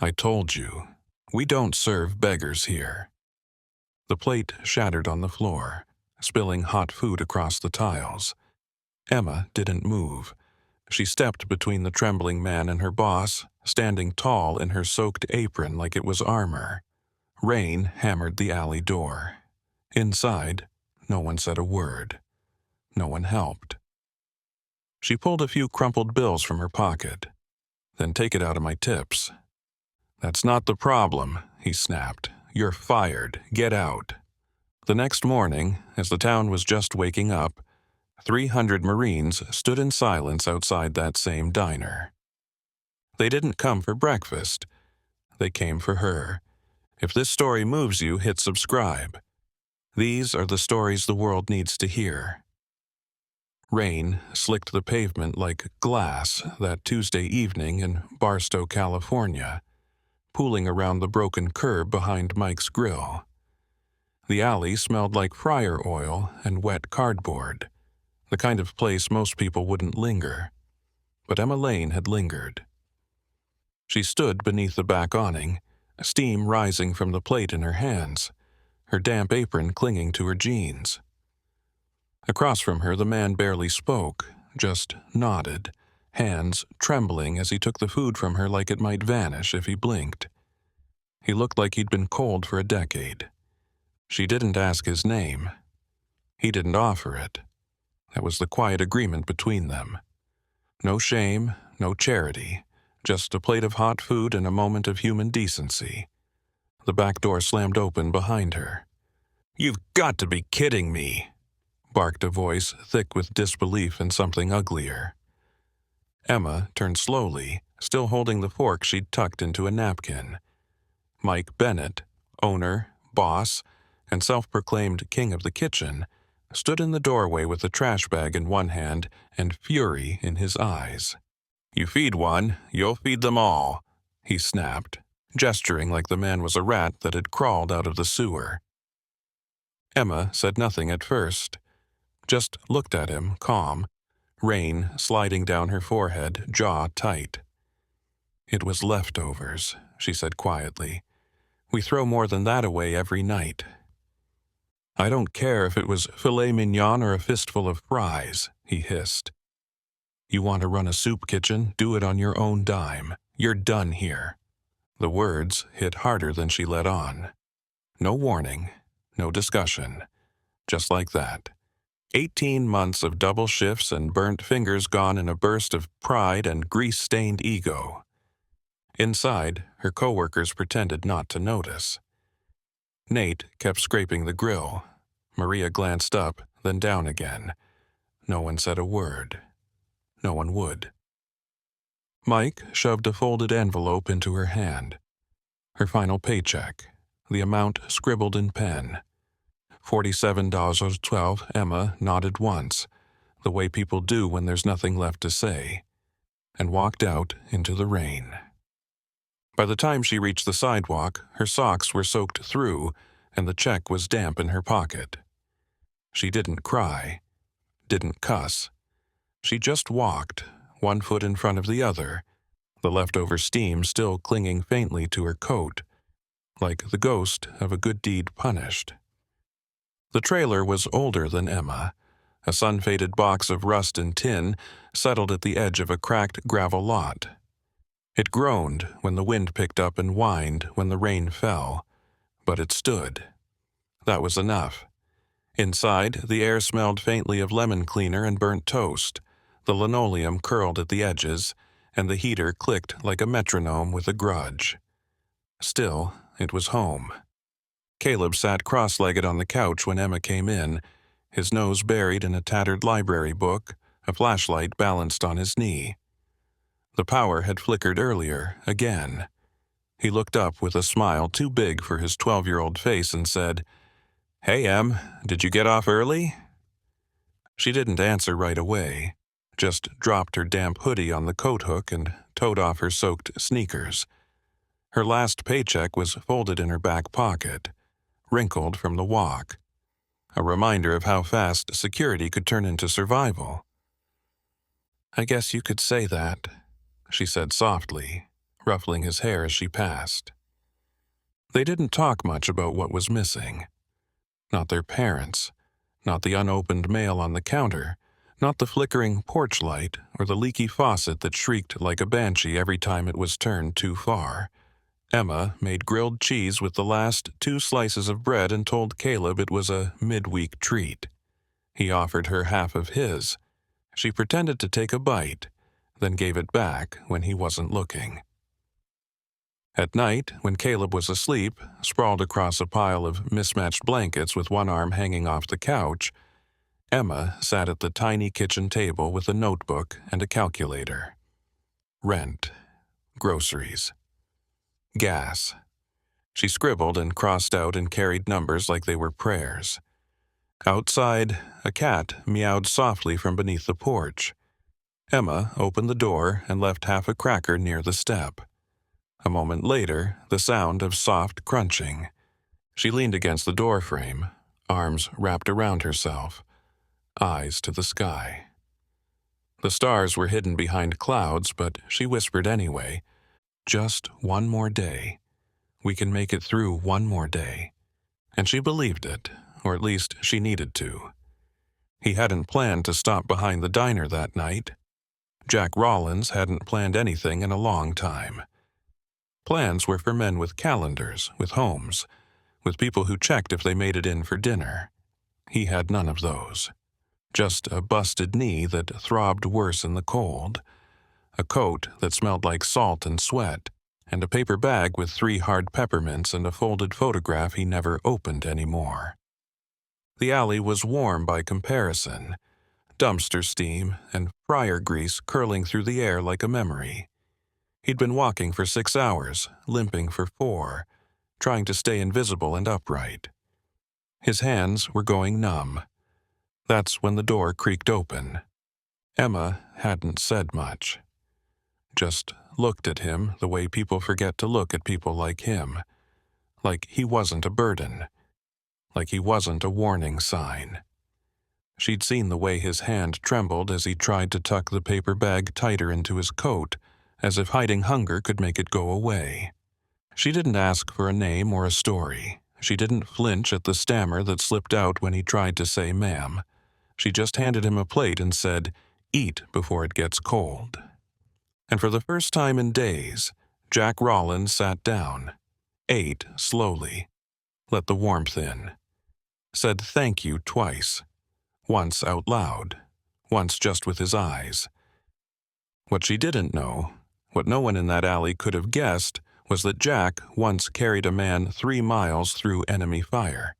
I told you, we don't serve beggars here. The plate shattered on the floor, spilling hot food across the tiles. Emma didn't move. She stepped between the trembling man and her boss, standing tall in her soaked apron like it was armor. Rain hammered the alley door. Inside, no one said a word. No one helped. She pulled a few crumpled bills from her pocket. Then take it out of my tips. That's not the problem, he snapped. You're fired. Get out. The next morning, as the town was just waking up, 300 Marines stood in silence outside that same diner. They didn't come for breakfast. They came for her. If this story moves you, hit subscribe. These are the stories the world needs to hear. Rain slicked the pavement like glass that Tuesday evening in Barstow, California, pooling around the broken curb behind Mike's grill. The alley smelled like fryer oil and wet cardboard, the kind of place most people wouldn't linger. But Emma Lane had lingered. She stood beneath the back awning, steam rising from the plate in her hands, her damp apron clinging to her jeans. Across from her, the man barely spoke, just nodded, hands trembling as he took the food from her like it might vanish if he blinked. He looked like he'd been cold for a decade. She didn't ask his name. He didn't offer it. That was the quiet agreement between them. No shame, no charity, just a plate of hot food and a moment of human decency. The back door slammed open behind her. "You've got to be kidding me," barked a voice thick with disbelief and something uglier. Emma turned slowly, still holding the fork she'd tucked into a napkin. Mike Bennett, owner, boss, and self-proclaimed king of the kitchen, stood in the doorway with a trash bag in one hand and fury in his eyes. "You feed one, you'll feed them all," he snapped, gesturing like the man was a rat that had crawled out of the sewer. Emma said nothing at first, just looked at him, calm, rain sliding down her forehead, jaw tight. "It was leftovers," she said quietly. "We throw more than that away every night." "I don't care if it was filet mignon or a fistful of fries," he hissed. "You want to run a soup kitchen, do it on your own dime. You're done here." The words hit harder than she let on. No warning, no discussion. Just like that. 18 months of double shifts and burnt fingers gone in a burst of pride and grease-stained ego. Inside, her coworkers pretended not to notice. Nate kept scraping the grill. Maria glanced up, then down again. No one said a word. No one would. Mike shoved a folded envelope into her hand. Her final paycheck, the amount scribbled in pen. $47.12. Emma nodded once, the way people do when there's nothing left to say, and walked out into the rain. By the time she reached the sidewalk, her socks were soaked through, and the check was damp in her pocket. She didn't cry, didn't cuss. She just walked, one foot in front of the other, the leftover steam still clinging faintly to her coat, like the ghost of a good deed punished. The trailer was older than Emma. A sun-faded box of rust and tin settled at the edge of a cracked gravel lot. It groaned when the wind picked up and whined when the rain fell, but it stood. That was enough. Inside, the air smelled faintly of lemon cleaner and burnt toast. The linoleum curled at the edges, and the heater clicked like a metronome with a grudge. Still, it was home. Caleb sat cross-legged on the couch when Emma came in, his nose buried in a tattered library book, a flashlight balanced on his knee. The power had flickered earlier, again. He looked up with a smile too big for his 12-year-old face and said, "Hey, Em, did you get off early?" She didn't answer right away, just dropped her damp hoodie on the coat hook and toed off her soaked sneakers. Her last paycheck was folded in her back pocket, wrinkled from the walk, a reminder of how fast security could turn into survival. "I guess you could say that," she said softly, ruffling his hair as she passed. They didn't talk much about what was missing. Not their parents, not the unopened mail on the counter, not the flickering porch light or the leaky faucet that shrieked like a banshee every time it was turned too far. Emma made grilled cheese with the last 2 slices of bread and told Caleb it was a midweek treat. He offered her half of his. She pretended to take a bite, then gave it back when he wasn't looking. At night, when Caleb was asleep, sprawled across a pile of mismatched blankets with one arm hanging off the couch, Emma sat at the tiny kitchen table with a notebook and a calculator. Rent, groceries, gas. She scribbled and crossed out and carried numbers like they were prayers. Outside, a cat meowed softly from beneath the porch. Emma opened the door and left half a cracker near the step. A moment later, the sound of soft crunching. She leaned against the doorframe, arms wrapped around herself, eyes to the sky. The stars were hidden behind clouds, but she whispered anyway, "Just one more day. We can make it through one more day." And she believed it, or at least she needed to. He hadn't planned to stop behind the diner that night. Jack Rollins hadn't planned anything in a long time. Plans were for men with calendars, with homes, with people who checked if they made it in for dinner. He had none of those. Just a busted knee that throbbed worse in the cold, a coat that smelled like salt and sweat, and a paper bag with 3 hard peppermints and a folded photograph he never opened anymore. The alley was warm by comparison, dumpster steam and fryer grease curling through the air like a memory. He'd been walking for 6 hours, limping for 4, trying to stay invisible and upright. His hands were going numb. That's when the door creaked open. Emma hadn't said much. Just looked at him the way people forget to look at people like him. Like he wasn't a burden. Like he wasn't a warning sign. She'd seen the way his hand trembled as he tried to tuck the paper bag tighter into his coat, as if hiding hunger could make it go away. She didn't ask for a name or a story. She didn't flinch at the stammer that slipped out when he tried to say ma'am. She just handed him a plate and said, "Eat before it gets cold." And for the first time in days, Jack Rollins sat down, ate slowly, let the warmth in, said thank you twice, once out loud, once just with his eyes. What she didn't know, what no one in that alley could have guessed, was that Jack once carried a man 3 miles through enemy fire,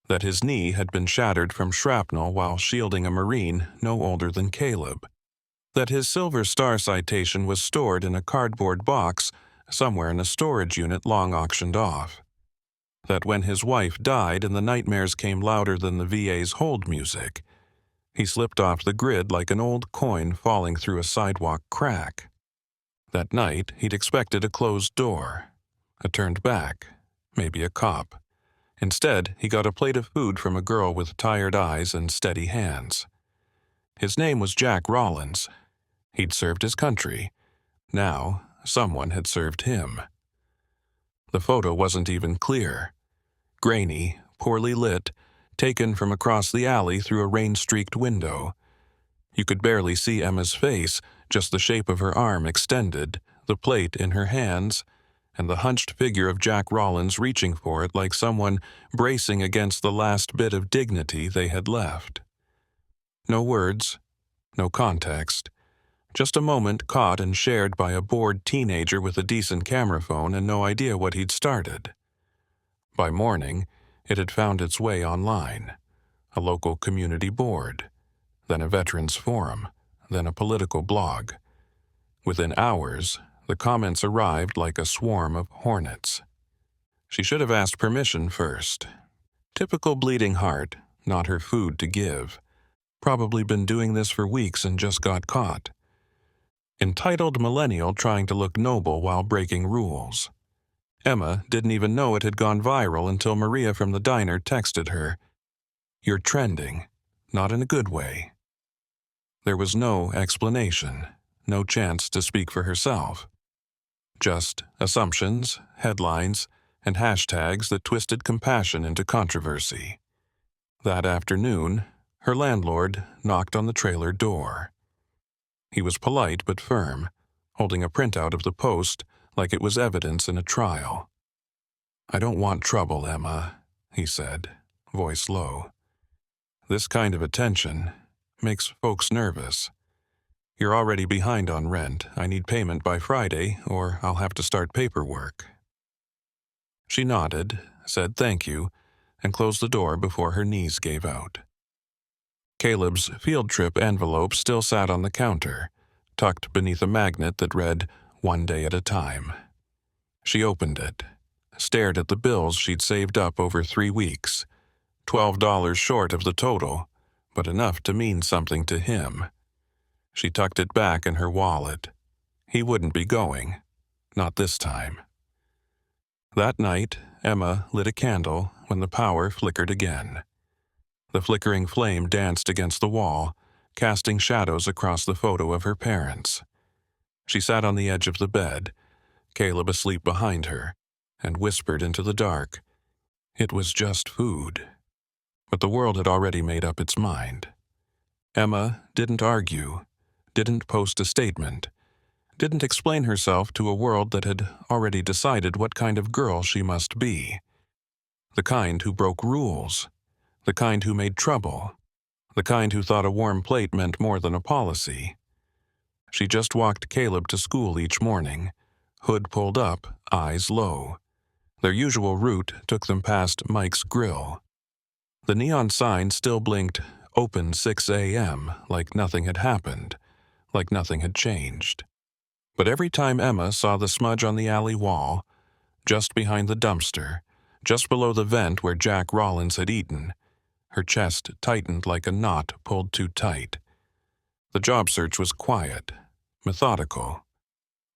that his knee had been shattered from shrapnel while shielding a Marine no older than Caleb, that his Silver Star citation was stored in a cardboard box somewhere in a storage unit long auctioned off, that when his wife died and the nightmares came louder than the VA's hold music, he slipped off the grid like an old coin falling through a sidewalk crack. That night, he'd expected a closed door, a turned back, maybe a cop. Instead, he got a plate of food from a girl with tired eyes and steady hands. His name was Jack Rollins. He'd served his country. Now, someone had served him. The photo wasn't even clear. Grainy, poorly lit, taken from across the alley through a rain-streaked window. You could barely see Emma's face, just the shape of her arm extended, the plate in her hands, and the hunched figure of Jack Rollins reaching for it like someone bracing against the last bit of dignity they had left. No words, no context, just a moment caught and shared by a bored teenager with a decent camera phone and no idea what he'd started. By morning, it had found its way online, a local community board, then a veterans forum, then a political blog. Within hours, the comments arrived like a swarm of hornets. She should have asked permission first. Typical bleeding heart, not her food to give. Probably been doing this for weeks and just got caught. Entitled millennial trying to look noble while breaking rules. Emma didn't even know it had gone viral until Maria from the diner texted her, "You're trending, not in a good way." There was no explanation, no chance to speak for herself. Just assumptions, headlines, and hashtags that twisted compassion into controversy. That afternoon, her landlord knocked on the trailer door. He was polite but firm, holding a printout of the post like it was evidence in a trial. "I don't want trouble, Emma," he said, voice low. "This kind of attention makes folks nervous. You're already behind on rent. I need payment by Friday, or I'll have to start paperwork." She nodded, said thank you, and closed the door before her knees gave out. Caleb's field trip envelope still sat on the counter, tucked beneath a magnet that read, "One day at a time." She opened it, stared at the bills she'd saved up over 3 weeks, $12 short of the total, but enough to mean something to him. She tucked it back in her wallet. He wouldn't be going. Not this time. That night, Emma lit a candle when the power flickered again. The flickering flame danced against the wall, casting shadows across the photo of her parents. She sat on the edge of the bed, Caleb asleep behind her, and whispered into the dark. It was just food. But the world had already made up its mind. Emma didn't argue, didn't post a statement, didn't explain herself to a world that had already decided what kind of girl she must be. The kind who broke rules, the kind who made trouble, the kind who thought a warm plate meant more than a policy. She just walked Caleb to school each morning, hood pulled up, eyes low. Their usual route took them past Mike's Grill. The neon sign still blinked, "Open 6 a.m., like nothing had happened, like nothing had changed. But every time Emma saw the smudge on the alley wall, just behind the dumpster, just below the vent where Jack Rollins had eaten, her chest tightened like a knot pulled too tight. The job search was quiet, methodical.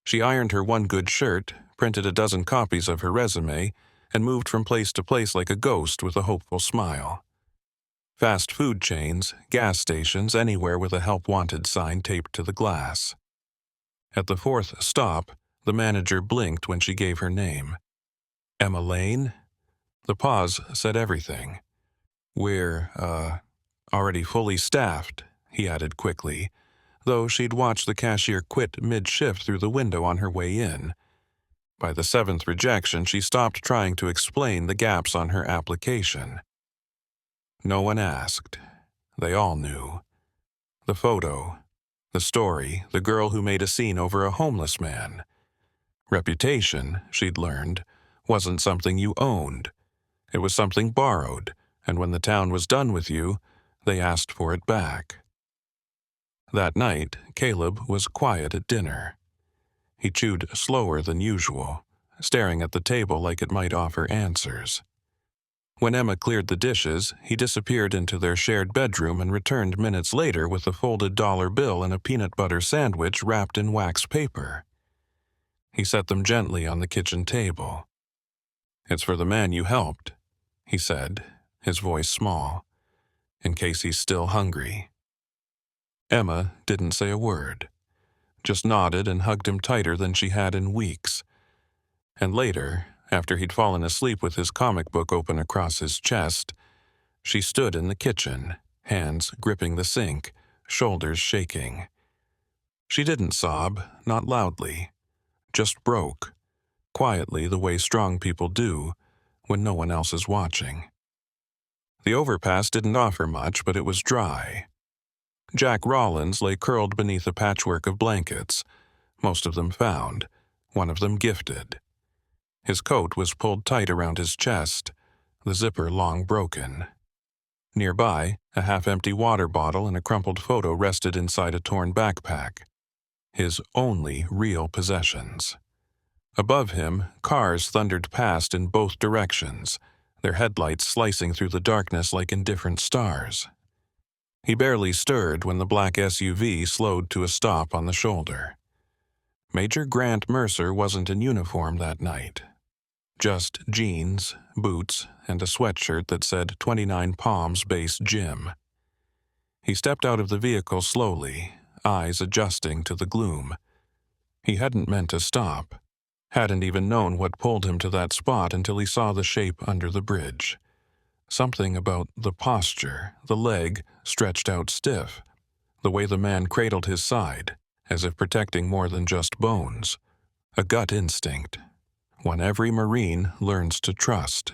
She ironed her one good shirt, printed a dozen copies of her resume, and moved from place to place like a ghost with a hopeful smile. Fast food chains, gas stations, anywhere with a help wanted sign taped to the glass. At the 4th stop, the manager blinked when she gave her name. "Emma Lane?" The pause said everything. "We're, already fully staffed," he added quickly, though she'd watched the cashier quit mid-shift through the window on her way in. By the 7th rejection, she stopped trying to explain the gaps on her application. No one asked. They all knew. The photo, the story, the girl who made a scene over a homeless man. Reputation, she'd learned, wasn't something you owned. It was something borrowed, and when the town was done with you, they asked for it back. That night, Caleb was quiet at dinner. He chewed slower than usual, staring at the table like it might offer answers. When Emma cleared the dishes, he disappeared into their shared bedroom and returned minutes later with a folded dollar bill and a peanut butter sandwich wrapped in wax paper. He set them gently on the kitchen table. "It's for the man you helped," he said, his voice small, "in case he's still hungry." Emma didn't say a word, just nodded and hugged him tighter than she had in weeks. And later, after he'd fallen asleep with his comic book open across his chest, she stood in the kitchen, hands gripping the sink, shoulders shaking. She didn't sob, not loudly, just broke, quietly the way strong people do when no one else is watching. The overpass didn't offer much, but it was dry. Jack Rollins lay curled beneath a patchwork of blankets, most of them found, one of them gifted. His coat was pulled tight around his chest, the zipper long broken. Nearby, a half-empty water bottle and a crumpled photo rested inside a torn backpack. His only real possessions. Above him, cars thundered past in both directions, their headlights slicing through the darkness like indifferent stars. He barely stirred when the black SUV slowed to a stop on the shoulder. Major Grant Mercer wasn't in uniform that night. Just jeans, boots, and a sweatshirt that said 29 Palms Base Gym. He stepped out of the vehicle slowly, eyes adjusting to the gloom. He hadn't meant to stop. Hadn't even known what pulled him to that spot until he saw the shape under the bridge. Something about the posture, the leg stretched out stiff, the way the man cradled his side, as if protecting more than just bones. A gut instinct, one every Marine learns to trust.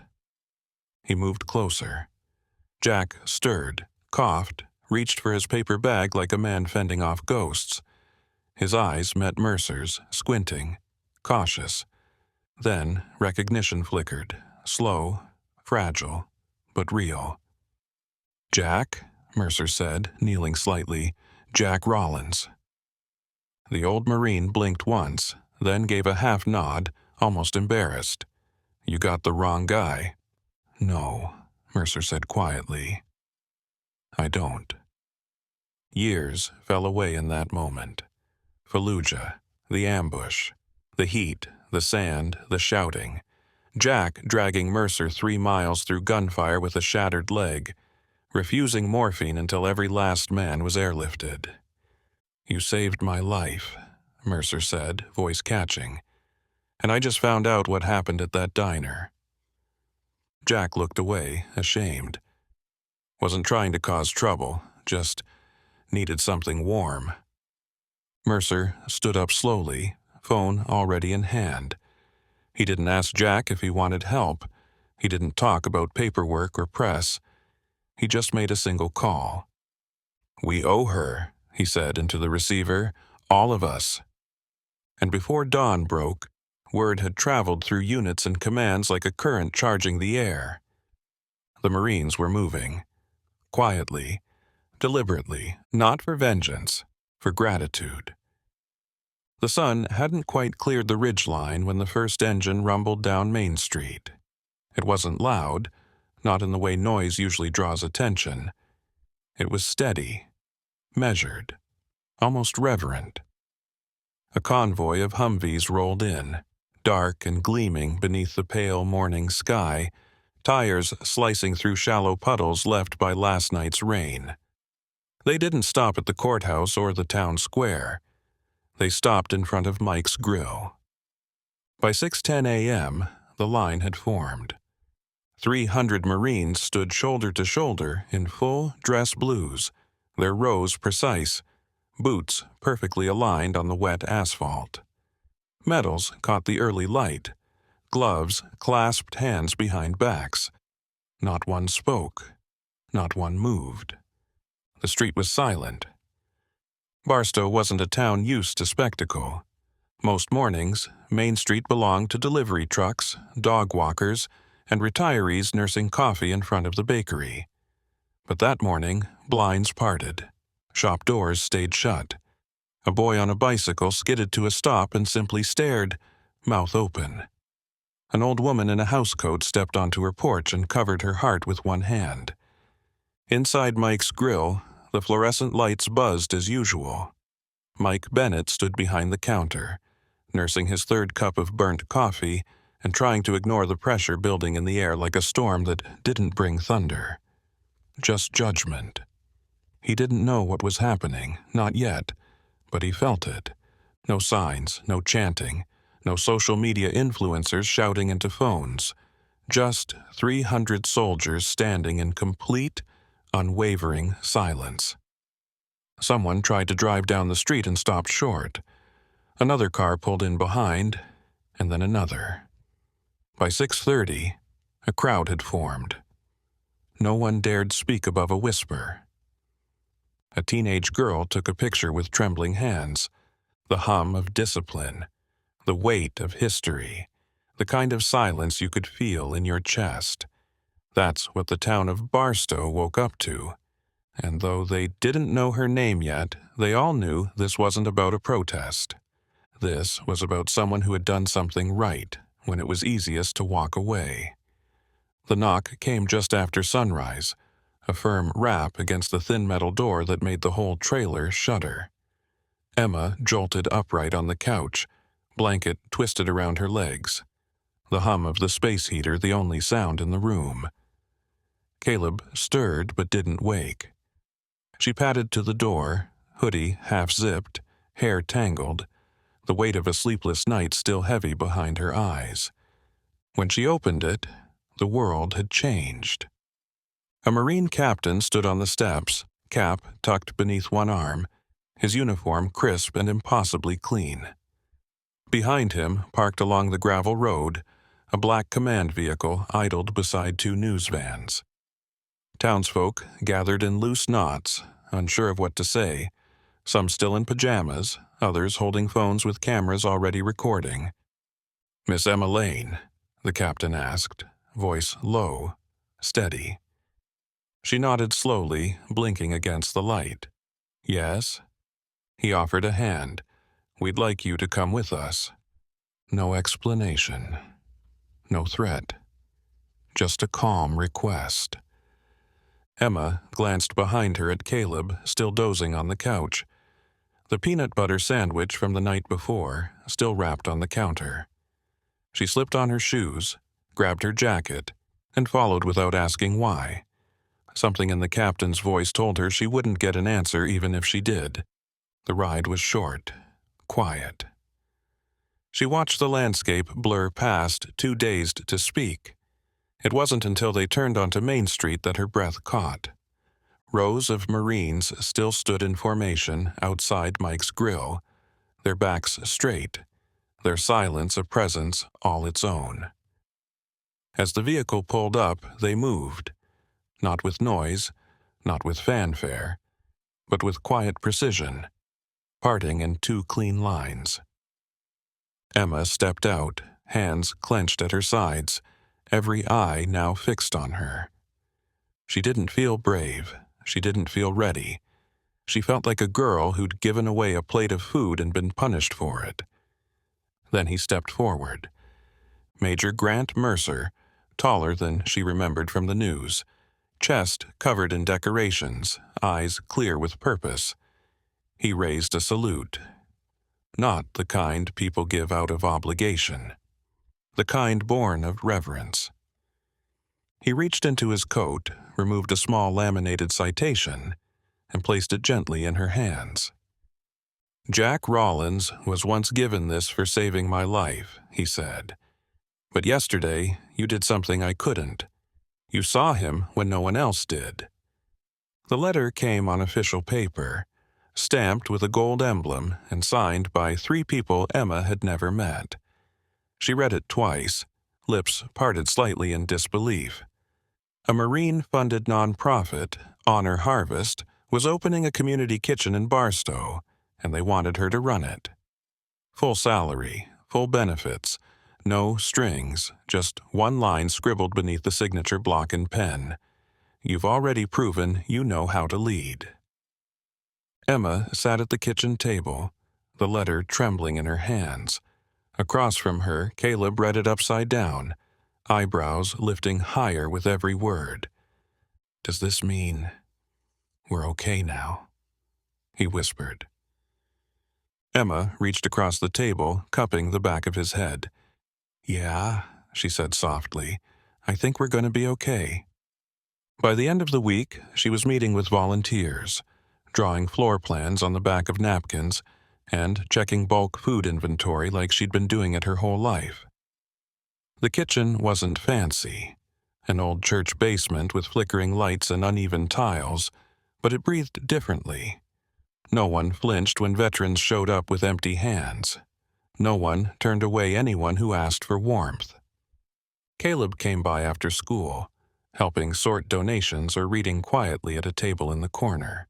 He moved closer. Jack stirred, coughed, reached for his paper bag like a man fending off ghosts. His eyes met Mercer's, squinting, cautious. Then recognition flickered, slow, fragile, but real. "Jack," Mercer said, kneeling slightly. "Jack Rollins." The old Marine blinked once, then gave a half nod, almost embarrassed. "You got the wrong guy." "No," Mercer said quietly. "I don't." Years fell away in that moment. Fallujah, the ambush, the heat, the sand, the shouting. Jack dragging Mercer 3 miles through gunfire with a shattered leg, refusing morphine until every last man was airlifted. "You saved my life," Mercer said, voice catching. "And I just found out what happened at that diner." Jack looked away, ashamed. Wasn't trying to cause trouble, just needed something warm. Mercer stood up slowly, phone already in hand. He didn't ask Jack if he wanted help. He didn't talk about paperwork or press. He just made a single call. "We owe her," he said into the receiver, "all of us." And before dawn broke, word had traveled through units and commands like a current charging the air. The Marines were moving. Quietly, deliberately, not for vengeance, for gratitude. The sun hadn't quite cleared the ridgeline when the first engine rumbled down Main Street. It wasn't loud, not in the way noise usually draws attention. It was steady, measured, almost reverent. A convoy of Humvees rolled in, dark and gleaming beneath the pale morning sky, tires slicing through shallow puddles left by last night's rain. They didn't stop at the courthouse or the town square. They stopped in front of Mike's Grill. By 6:10 a.m., the line had formed. 300 Marines stood shoulder to shoulder in full dress blues, their rows precise, boots perfectly aligned on the wet asphalt. Medals caught the early light, gloves clasped hands behind backs. Not one spoke, not one moved. The street was silent. Barstow wasn't a town used to spectacle. Most mornings, Main Street belonged to delivery trucks, dog walkers, and retirees nursing coffee in front of the bakery. But that morning, blinds parted. Shop doors stayed shut. A boy on a bicycle skidded to a stop and simply stared, mouth open. An old woman in a housecoat stepped onto her porch and covered her heart with one hand. Inside Mike's Grill, the fluorescent lights buzzed as usual. Mike Bennett stood behind the counter, nursing his 3rd cup of burnt coffee and trying to ignore the pressure building in the air like a storm that didn't bring thunder. Just judgment. He didn't know what was happening, not yet, but he felt it. No signs, no chanting, no social media influencers shouting into phones. Just 300 soldiers standing in complete, unwavering silence. Someone tried to drive down the street and stopped short. Another car pulled in behind, and then another. By 6:30, a crowd had formed. No one dared speak above a whisper. A teenage girl took a picture with trembling hands, the hum of discipline, the weight of history, the kind of silence you could feel in your chest. That's what the town of Barstow woke up to, and though they didn't know her name yet, they all knew this wasn't about a protest. This was about someone who had done something right when it was easiest to walk away. The knock came just after sunrise, a firm rap against the thin metal door that made the whole trailer shudder. Emma jolted upright on the couch, blanket twisted around her legs. The hum of the space heater the only sound in the room. Caleb stirred but didn't wake. She padded to the door, hoodie half-zipped, hair tangled, the weight of a sleepless night still heavy behind her eyes. When she opened it, the world had changed. A Marine captain stood on the steps, cap tucked beneath one arm, his uniform crisp and impossibly clean. Behind him, parked along the gravel road, a black command vehicle idled beside two news vans. Townsfolk gathered in loose knots, unsure of what to say, some still in pajamas, others holding phones with cameras already recording. "Miss Emma Lane?" the captain asked, voice low, steady. She nodded slowly, blinking against the light. "Yes?" He offered a hand. "We'd like you to come with us." No explanation. No threat. Just a calm request. Emma glanced behind her at Caleb, still dozing on the couch. The peanut butter sandwich from the night before, still wrapped on the counter. She slipped on her shoes, grabbed her jacket, and followed without asking why. Something in the captain's voice told her she wouldn't get an answer even if she did. The ride was short, quiet. She watched the landscape blur past, too dazed to speak. It wasn't until they turned onto Main Street that her breath caught. Rows of Marines still stood in formation outside Mike's grill, their backs straight, their silence a presence all its own. As the vehicle pulled up, they moved, not with noise, not with fanfare, but with quiet precision, parting in two clean lines. Emma stepped out, hands clenched at her sides, every eye now fixed on her. She didn't feel brave. She didn't feel ready. She felt like a girl who'd given away a plate of food and been punished for it. Then he stepped forward. Major Grant Mercer, taller than she remembered from the news, chest covered in decorations, eyes clear with purpose. He raised a salute. Not the kind people give out of obligation. The kind born of reverence. He reached into his coat, removed a small laminated citation, and placed it gently in her hands. "Jack Rollins was once given this for saving my life," he said. "But yesterday, you did something I couldn't. You saw him when no one else did." The letter came on official paper, stamped with a gold emblem and signed by 3 people Emma had never met. She read it twice, lips parted slightly in disbelief. A Marine-funded nonprofit, Honor Harvest, was opening a community kitchen in Barstow, and they wanted her to run it. Full salary, full benefits, no strings, just one line scribbled beneath the signature block in pen. "You've already proven you know how to lead." Emma sat at the kitchen table, the letter trembling in her hands. Across from her, Caleb read it upside down, eyebrows lifting higher with every word. "Does this mean we're okay now?" he whispered. Emma reached across the table, cupping the back of his head. "Yeah," she said softly, "I think we're going to be okay." By the end of the week, she was meeting with volunteers, drawing floor plans on the back of napkins, and checking bulk food inventory like she'd been doing it her whole life. The kitchen wasn't fancy, an old church basement with flickering lights and uneven tiles, but it breathed differently. No one flinched when veterans showed up with empty hands. No one turned away anyone who asked for warmth. Caleb came by after school, helping sort donations or reading quietly at a table in the corner.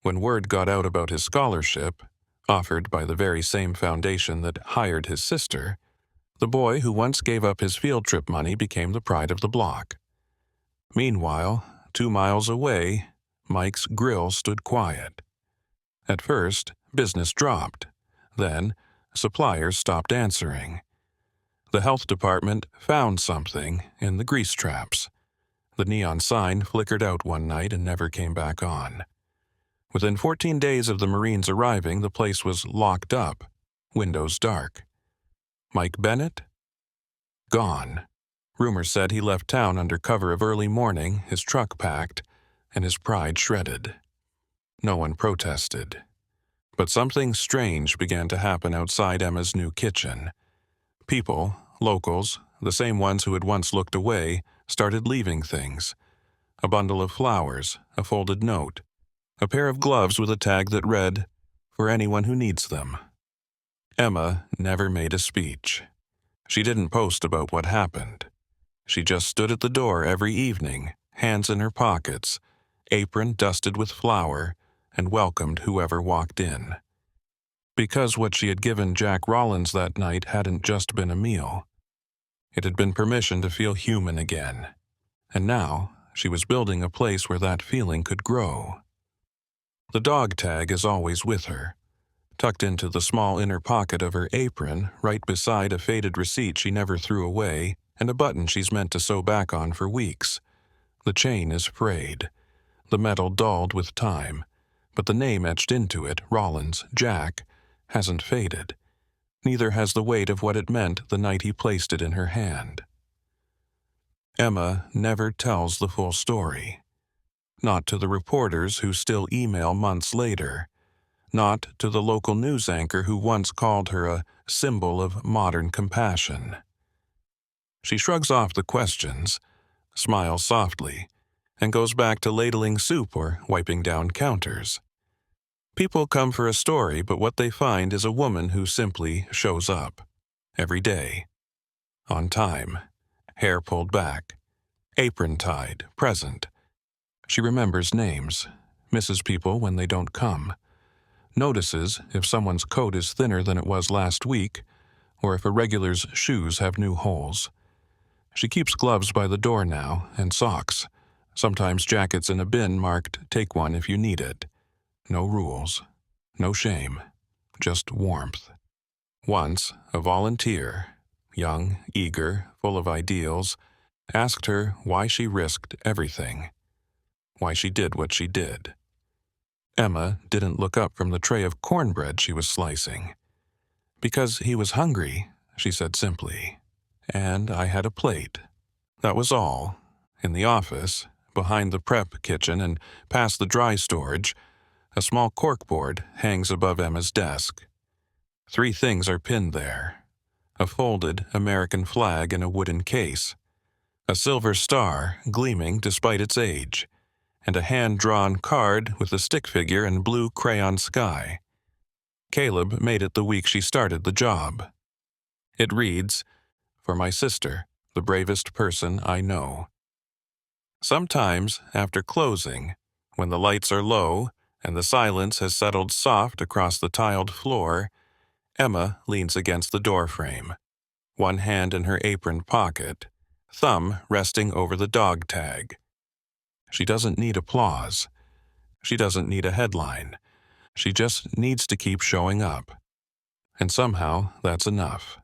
When word got out about his scholarship, offered by the very same foundation that hired his sister, the boy who once gave up his field trip money became the pride of the block. Meanwhile, 2 miles away, Mike's grill stood quiet. At first, business dropped. Then, suppliers stopped answering. The health department found something in the grease traps. The neon sign flickered out one night and never came back on. Within 14 days of the Marines arriving, the place was locked up, windows dark. Mike Bennett? Gone. Rumors said he left town under cover of early morning, his truck packed, and his pride shredded. No one protested. But something strange began to happen outside Emma's new kitchen. People, locals, the same ones who had once looked away, started leaving things. A bundle of flowers, a folded note, a pair of gloves with a tag that read, "For anyone who needs them." Emma never made a speech. She didn't post about what happened. She just stood at the door every evening, hands in her pockets, apron dusted with flour, and welcomed whoever walked in. Because what she had given Jack Rollins that night hadn't just been a meal. It had been permission to feel human again. And now she was building a place where that feeling could grow. The dog tag is always with her, tucked into the small inner pocket of her apron, right beside a faded receipt she never threw away and a button she's meant to sew back on for weeks. The chain is frayed, the metal dulled with time, but the name etched into it, Rollins, Jack, hasn't faded. Neither has the weight of what it meant the night he placed it in her hand. Emma never tells the full story. Not to the reporters who still email months later. Not to the local news anchor who once called her a symbol of modern compassion. She shrugs off the questions, smiles softly, and goes back to ladling soup or wiping down counters. People come for a story, but what they find is a woman who simply shows up. Every day. On time. Hair pulled back. Apron tied. Present. She remembers names. Misses people when they don't come. Notices if someone's coat is thinner than it was last week, or if a regular's shoes have new holes. She keeps gloves by the door now, and socks. Sometimes jackets in a bin marked, "Take one if you need it." No rules. No shame. Just warmth. Once, a volunteer, young, eager, full of ideals, asked her why she risked everything. Why she did what she did. Emma didn't look up from the tray of cornbread she was slicing. "Because he was hungry," she said simply. "And I had a plate." That was all. In the office, behind the prep kitchen and past the dry storage, a small corkboard hangs above Emma's desk. 3 things are pinned there. A folded American flag in a wooden case, a silver star gleaming despite its age, and a hand-drawn card with a stick figure and blue crayon sky. Caleb made it the week she started the job. It reads, "For my sister, the bravest person I know." Sometimes, after closing, when the lights are low and the silence has settled soft across the tiled floor, Emma leans against the doorframe, one hand in her apron pocket, thumb resting over the dog tag. She doesn't need applause. She doesn't need a headline. She just needs to keep showing up. And somehow that's enough.